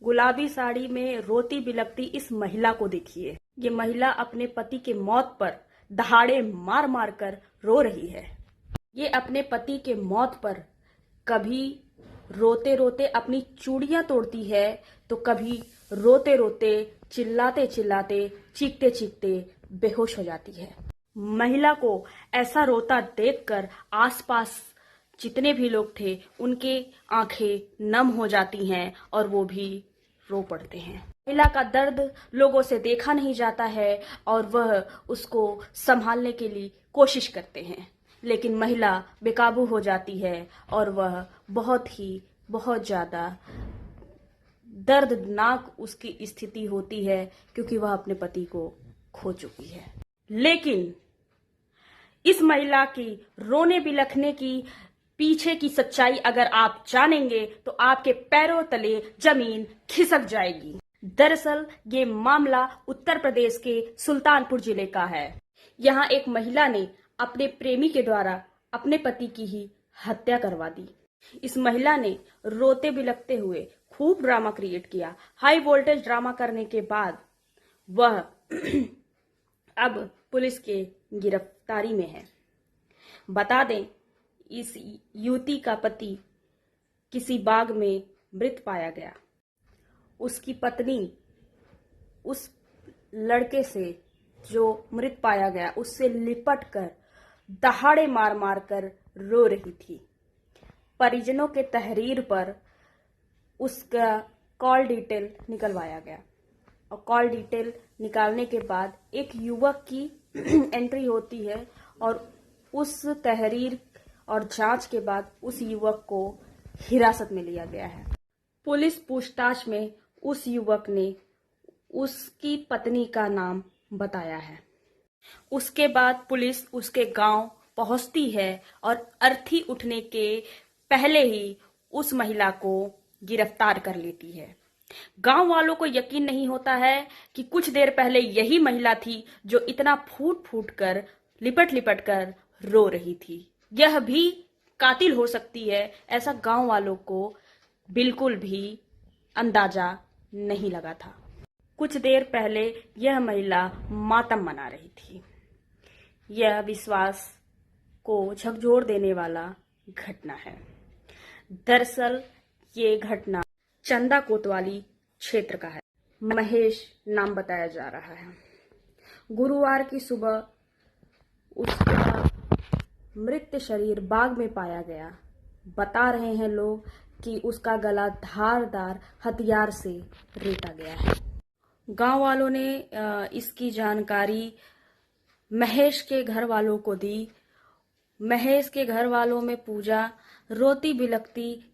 गुलाबी साड़ी में रोती बिलखती इस महिला को देखिए। ये महिला अपने पति के मौत पर दहाड़े मार मार कर रो रही है। ये अपने पति के मौत पर कभी रोते रोते अपनी चूड़ियां तोड़ती है, तो कभी रोते रोते, चिल्लाते चिल्लाते, चीखते चीखते बेहोश हो जाती है। महिला को ऐसा रोता देखकर आसपास जितने भी लोग थे उनके आंखें नम हो जाती हैं और वो भी रो पड़ते हैं। महिला का दर्द लोगों से देखा नहीं जाता है और वह उसको संभालने के लिए कोशिश करते हैं, लेकिन महिला बेकाबू हो जाती है और वह बहुत ज्यादा दर्दनाक उसकी स्थिति होती है, क्योंकि वह अपने पति को खो चुकी है। लेकिन इस महिला की रोने बिलखने की पीछे की सच्चाई अगर आप जानेंगे तो आपके पैरों तले जमीन खिसक जाएगी। दरअसल ये मामला उत्तर प्रदेश के सुल्तानपुर जिले का है। यहाँ एक महिला ने अपने प्रेमी के द्वारा अपने पति की ही हत्या करवा दी। इस महिला ने रोते बिलखते हुए खूब ड्रामा क्रिएट किया। हाई वोल्टेज ड्रामा करने के बाद वह अब पुलिस के गिरफ्तारी में है। बता दें, इस युवती का पति किसी बाग में मृत पाया गया। उसकी पत्नी उस लड़के से जो मृत पाया गया उससे लिपट कर दहाड़े मार मार कर रो रही थी। परिजनों के तहरीर पर उसका कॉल डिटेल निकलवाया गया और कॉल डिटेल निकालने के बाद एक युवक की एंट्री होती है और उस तहरीर और जांच के बाद उस युवक को हिरासत में लिया गया है। पुलिस पूछताछ में उस युवक ने उसकी पत्नी का नाम बताया है। उसके बाद पुलिस उसके गांव पहुंचती है और अर्थी उठने के पहले ही उस महिला को गिरफ्तार कर लेती है। गांव वालों को यकीन नहीं होता है कि कुछ देर पहले यही महिला थी जो इतना फूट फूट कर, लिपट लिपट कर रो रही थी। यह भी कातिल हो सकती है, ऐसा गांव वालों को बिल्कुल भी अंदाजा नहीं लगा था। कुछ देर पहले यह महिला मातम मना रही थी। यह विश्वास को झकझोर देने वाला घटना है। दरअसल ये घटना चंदा कोतवाली क्षेत्र का है। महेश नाम बताया जा रहा है। गुरुवार की सुबह उसका मृत शरीर बाग में पाया गया। बता रहे हैं लोग कि उसका गला धारदार हथियार से रेता गया है। गांव वालों ने इसकी जानकारी महेश के घर वालों को दी। महेश के घर वालों में पूजा रोती बिलखती,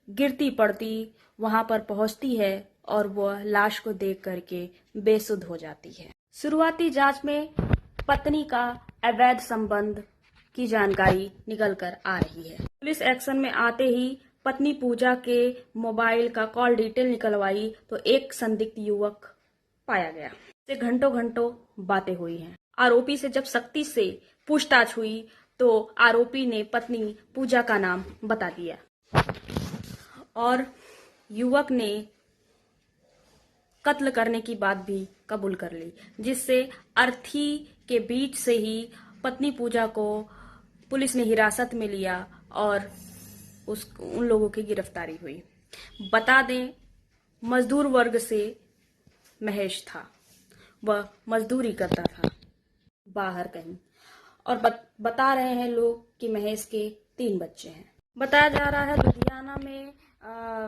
गिरती पड़ती वहां पर पहुंचती है और वह लाश को देख करके बेसुध हो जाती है। शुरुआती जांच में पत्नी का अवैध संबंध की जानकारी निकल कर आ रही है। पुलिस एक्शन में आते ही पत्नी पूजा के मोबाइल का कॉल डिटेल निकलवाई तो एक संदिग्ध युवक पाया गया। से घंटों घंटों बातें हुई हैं। आरोपी से जब सख्ती से पूछताछ हुई तो आरोपी ने पत्नी पूजा का नाम बता दिया और युवक ने कत्ल करने की बात भी कबूल कर ली, जिससे अर्थी के बीच से ही पत्नी पूजा को पुलिस ने हिरासत में लिया और उन लोगों की गिरफ्तारी हुई। बता दें, मजदूर वर्ग से महेश था। वह मजदूरी करता था बाहर कहीं और बता रहे हैं लोग कि महेश के 3 बच्चे हैं। बताया जा रहा है लुधियाना में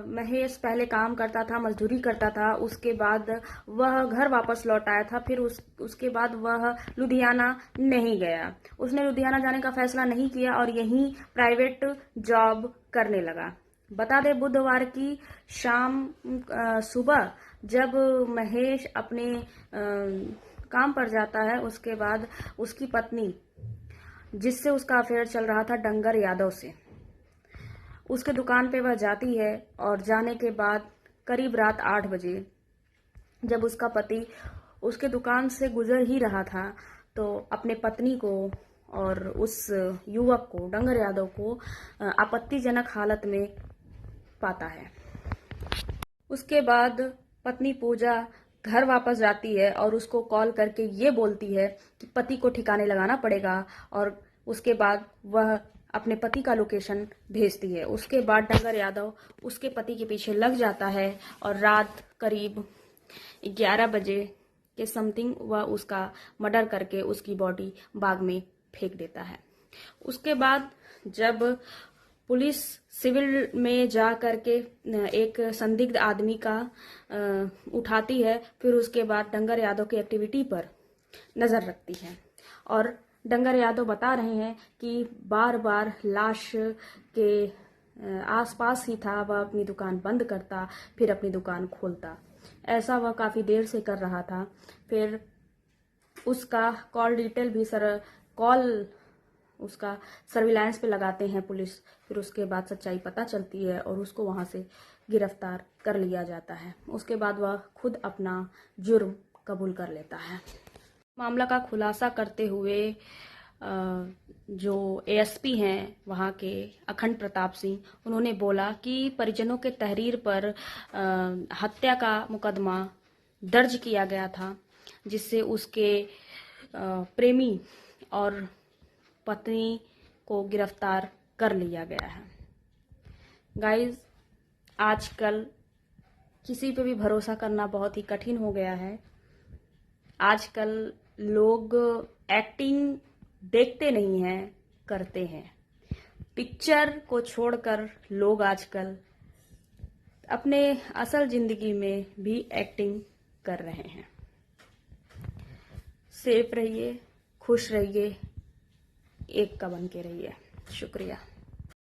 महेश पहले काम करता था, मजदूरी करता था। उसके बाद वह घर वापस लौट आया था। फिर उसके बाद वह लुधियाना नहीं गया। उसने लुधियाना जाने का फैसला नहीं किया और यहीं प्राइवेट जॉब करने लगा। बता दें, बुधवार की शाम सुबह जब महेश अपने काम पर जाता है, उसके बाद उसकी पत्नी, जिससे उसका अफेयर चल रहा था डंगर यादव से, उसके दुकान पे वह जाती है और जाने के बाद करीब रात 8 बजे जब उसका पति उसके दुकान से गुजर ही रहा था तो अपने पत्नी को और उस युवक को, डंगर यादव को, आपत्तिजनक हालत में पाता है। उसके बाद पत्नी पूजा घर वापस जाती है और उसको कॉल करके ये बोलती है कि पति को ठिकाने लगाना पड़ेगा, और उसके बाद वह अपने पति का लोकेशन भेजती है। उसके बाद डंगर यादव उसके पति के पीछे लग जाता है और रात करीब 11 बजे के समथिंग वह उसका मर्डर करके उसकी बॉडी बाग में फेंक देता है। उसके बाद जब पुलिस सिविल में जा करके एक संदिग्ध आदमी का उठाती है, फिर उसके बाद डंगर यादव की एक्टिविटी पर नजर रखती है और डंगर यादव बता रहे हैं कि बार बार लाश के आसपास ही था, वह अपनी दुकान बंद करता फिर अपनी दुकान खोलता। ऐसा वह काफी देर से कर रहा था। फिर उसका कॉल डिटेल भी उसका सर्विलांस पे लगाते हैं पुलिस। फिर उसके बाद सच्चाई पता चलती है और उसको वहां से गिरफ्तार कर लिया जाता है। उसके बाद वह खुद अपना जुर्म कबूल कर लेता है। मामला का खुलासा करते हुए जो एएसपी हैं वहाँ के अखंड प्रताप सिंह, उन्होंने बोला कि परिजनों के तहरीर पर हत्या का मुकदमा दर्ज किया गया था, जिससे उसके प्रेमी और पत्नी को गिरफ्तार कर लिया गया है। गाइज, आजकल किसी पे भी भरोसा करना बहुत ही कठिन हो गया है। आजकल लोग एक्टिंग देखते नहीं हैं, करते हैं। पिक्चर को छोड़कर लोग आजकल अपने असल जिंदगी में भी एक्टिंग कर रहे हैं। सेफ रहिए, खुश रहिए, एक का बन के रहिए। शुक्रिया।